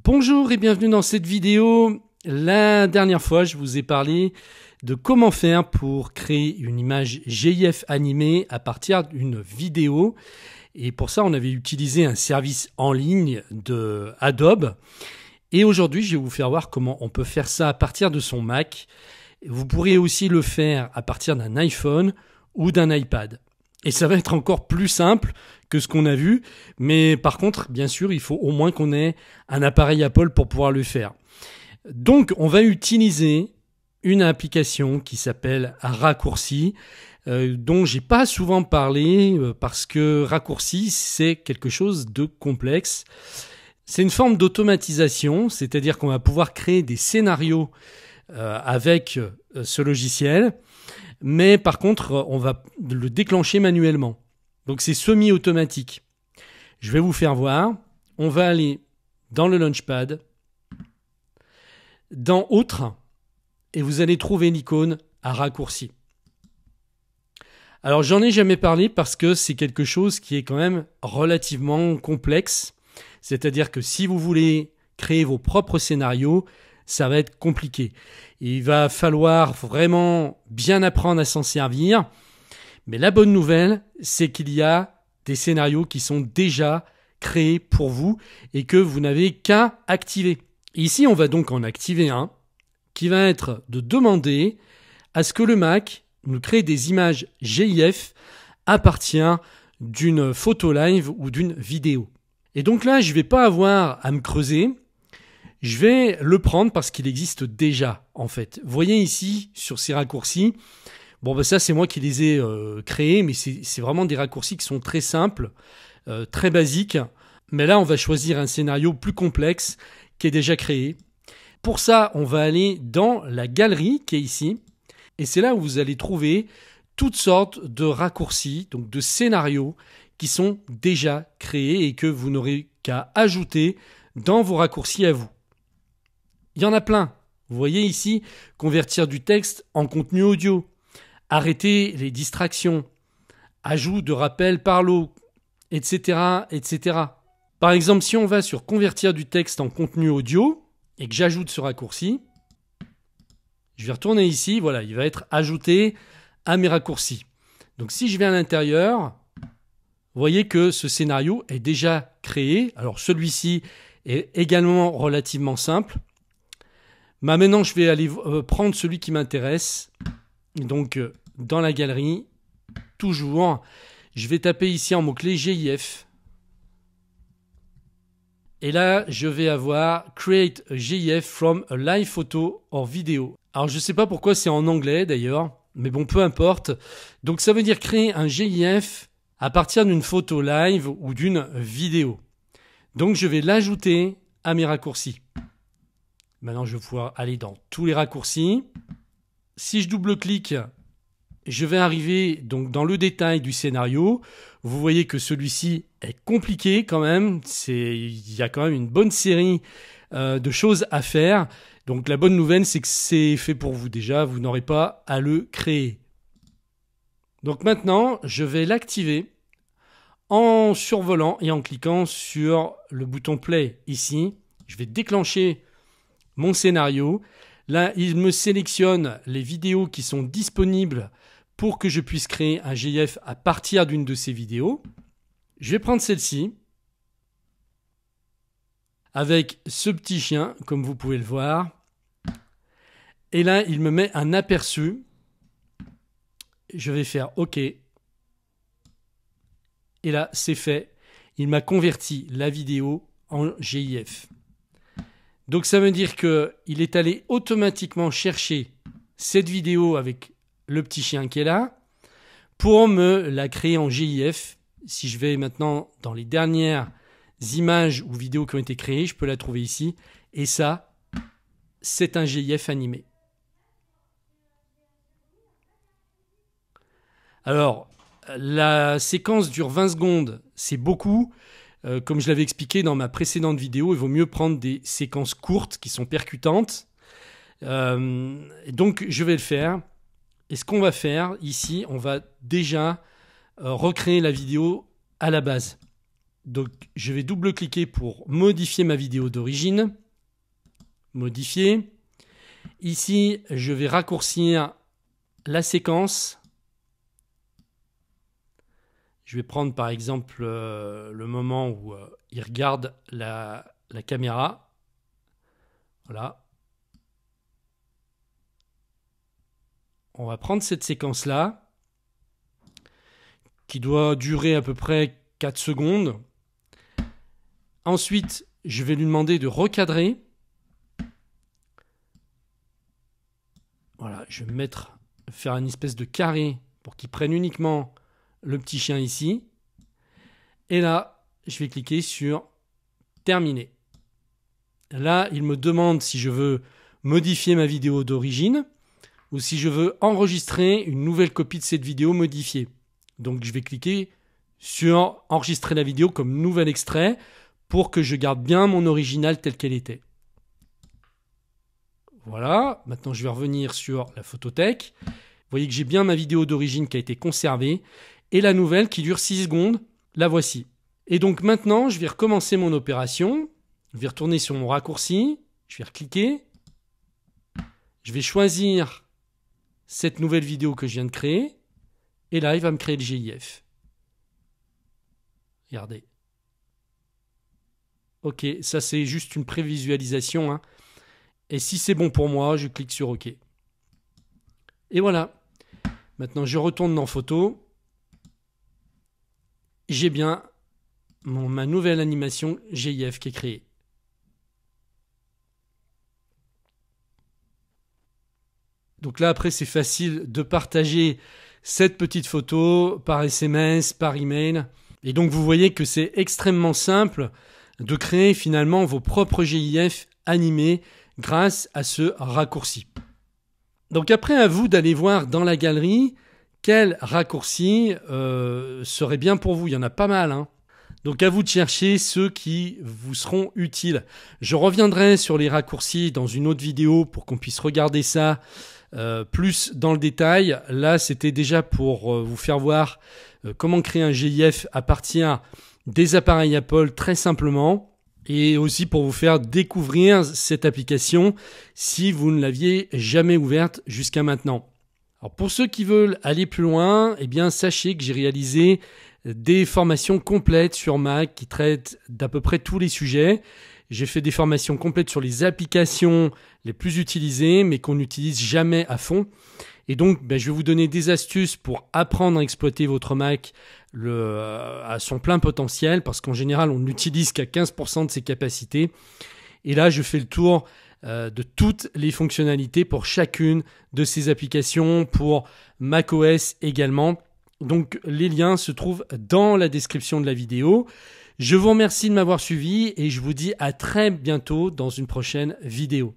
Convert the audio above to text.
Bonjour et bienvenue dans cette vidéo. La dernière fois, je vous ai parlé de comment faire pour créer une image GIF animée à partir d'une vidéo. Et pour ça, on avait utilisé un service en ligne de Adobe. Et aujourd'hui, je vais vous faire voir comment on peut faire ça à partir de son Mac. Vous pourrez aussi le faire à partir d'un iPhone ou d'un iPad. Et ça va être encore plus simple que ce qu'on a vu. Mais par contre, bien sûr, il faut au moins qu'on ait un appareil Apple pour pouvoir le faire. Donc, on va utiliser une application qui s'appelle Raccourci, dont j'ai pas souvent parlé parce que Raccourci, c'est quelque chose de complexe. C'est une forme d'automatisation, c'est-à-dire qu'on va pouvoir créer des scénarios avec ce logiciel. Mais par contre, on va le déclencher manuellement. Donc c'est semi-automatique. Je vais vous faire voir. On va aller dans le Launchpad, dans Autres, et vous allez trouver l'icône à raccourci. Alors j'en ai jamais parlé parce que c'est quelque chose qui est quand même relativement complexe. C'est-à-dire que si vous voulez créer vos propres scénarios, ça va être compliqué. Il va falloir vraiment bien apprendre à s'en servir. Mais la bonne nouvelle, c'est qu'il y a des scénarios qui sont déjà créés pour vous et que vous n'avez qu'à activer. Ici, on va donc en activer un qui va être de demander à ce que le Mac nous crée des images GIF à partir d'une photo live ou d'une vidéo. Et donc là, je ne vais pas avoir à me creuser. Je vais le prendre parce qu'il existe déjà, en fait. Vous voyez ici, sur ces raccourcis, bon, ça, c'est moi qui les ai créés, mais c'est vraiment des raccourcis qui sont très simples, très basiques. Mais là, on va choisir un scénario plus complexe qui est déjà créé. Pour ça, on va aller dans la galerie qui est ici. Et c'est là où vous allez trouver toutes sortes de raccourcis, donc de scénarios qui sont déjà créés et que vous n'aurez qu'à ajouter dans vos raccourcis à vous. Il y en a plein. Vous voyez ici, convertir du texte en contenu audio, arrêter les distractions, ajout de rappels par lot, etc., etc. Par exemple, si on va sur convertir du texte en contenu audio et que j'ajoute ce raccourci, je vais retourner ici, voilà, il va être ajouté à mes raccourcis. Donc si je vais à l'intérieur, vous voyez que ce scénario est déjà créé. Alors celui-ci est également relativement simple. Maintenant, je vais aller prendre celui qui m'intéresse. Donc, dans la galerie, toujours, je vais taper ici en mot-clé GIF. Et là, je vais avoir Create a GIF from a live photo or video. Alors, je ne sais pas pourquoi c'est en anglais d'ailleurs, mais bon, peu importe. Donc, ça veut dire créer un GIF à partir d'une photo live ou d'une vidéo. Donc, je vais l'ajouter à mes raccourcis. Maintenant, je vais pouvoir aller dans tous les raccourcis. Si je double-clique, je vais arriver donc dans le détail du scénario. Vous voyez que celui-ci est compliqué quand même. Il y a quand même une bonne série de choses à faire. Donc la bonne nouvelle, c'est que c'est fait pour vous déjà. Vous n'aurez pas à le créer. Donc maintenant, je vais l'activer en survolant et en cliquant sur le bouton Play ici. Je vais déclencher mon scénario. Là, il me sélectionne les vidéos qui sont disponibles pour que je puisse créer un GIF à partir d'une de ces vidéos. Je vais prendre celle-ci avec ce petit chien, comme vous pouvez le voir. Et là, il me met un aperçu. Je vais faire OK. Et là, c'est fait. Il m'a converti la vidéo en GIF. Donc ça veut dire qu'il est allé automatiquement chercher cette vidéo avec le petit chien qui est là pour me la créer en GIF. Si je vais maintenant dans les dernières images ou vidéos qui ont été créées, je peux la trouver ici. Et ça, c'est un GIF animé. Alors, la séquence dure 20 secondes, c'est beaucoup. Comme je l'avais expliqué dans ma précédente vidéo, il vaut mieux prendre des séquences courtes qui sont percutantes. Donc, je vais le faire. Et ce qu'on va faire ici, on va déjà recréer la vidéo à la base. Donc, je vais double-cliquer pour modifier ma vidéo d'origine. Modifier. Ici, je vais raccourcir la séquence. Je vais prendre par exemple le moment où il regarde la caméra. Voilà. On va prendre cette séquence-là, qui doit durer à peu près 4 secondes. Ensuite, je vais lui demander de recadrer. Voilà, je vais faire une espèce de carré pour qu'il prenne uniquement le petit chien ici. Et là, je vais cliquer sur terminer. Là, il me demande si je veux modifier ma vidéo d'origine ou si je veux enregistrer une nouvelle copie de cette vidéo modifiée. Donc, je vais cliquer sur enregistrer la vidéo comme nouvel extrait pour que je garde bien mon original tel qu'elle était. Voilà, maintenant je vais revenir sur la photothèque. Vous voyez que j'ai bien ma vidéo d'origine qui a été conservée et la nouvelle qui dure 6 secondes, la voici. Et donc maintenant, je vais recommencer mon opération. Je vais retourner sur mon raccourci, je vais recliquer. Je vais choisir cette nouvelle vidéo que je viens de créer et là, il va me créer le GIF. Regardez. Ok, ça c'est juste une prévisualisation, hein. Et si c'est bon pour moi, je clique sur OK. Et voilà. Maintenant, je retourne dans Photo. J'ai bien ma nouvelle animation GIF qui est créée. Donc là, après, c'est facile de partager cette petite photo par SMS, par email. Et donc, vous voyez que c'est extrêmement simple de créer finalement vos propres GIF animés grâce à ce raccourci. Donc après, à vous d'aller voir dans la galerie quel raccourci serait bien pour vous. Il y en a pas mal, hein. Donc à vous de chercher ceux qui vous seront utiles. Je reviendrai sur les raccourcis dans une autre vidéo pour qu'on puisse regarder ça plus dans le détail. Là, c'était déjà pour vous faire voir comment créer un GIF à partir des appareils Apple très simplement. Et aussi pour vous faire découvrir cette application si vous ne l'aviez jamais ouverte jusqu'à maintenant. Alors pour ceux qui veulent aller plus loin, eh bien sachez que j'ai réalisé des formations complètes sur Mac qui traitent d'à peu près tous les sujets. J'ai fait des formations complètes sur les applications les plus utilisées mais qu'on n'utilise jamais à fond. Et donc, je vais vous donner des astuces pour apprendre à exploiter votre Mac à son plein potentiel, parce qu'en général, on n'utilise qu'à 15% de ses capacités. Et là, je fais le tour de toutes les fonctionnalités pour chacune de ces applications, pour macOS également. Donc, les liens se trouvent dans la description de la vidéo. Je vous remercie de m'avoir suivi et je vous dis à très bientôt dans une prochaine vidéo.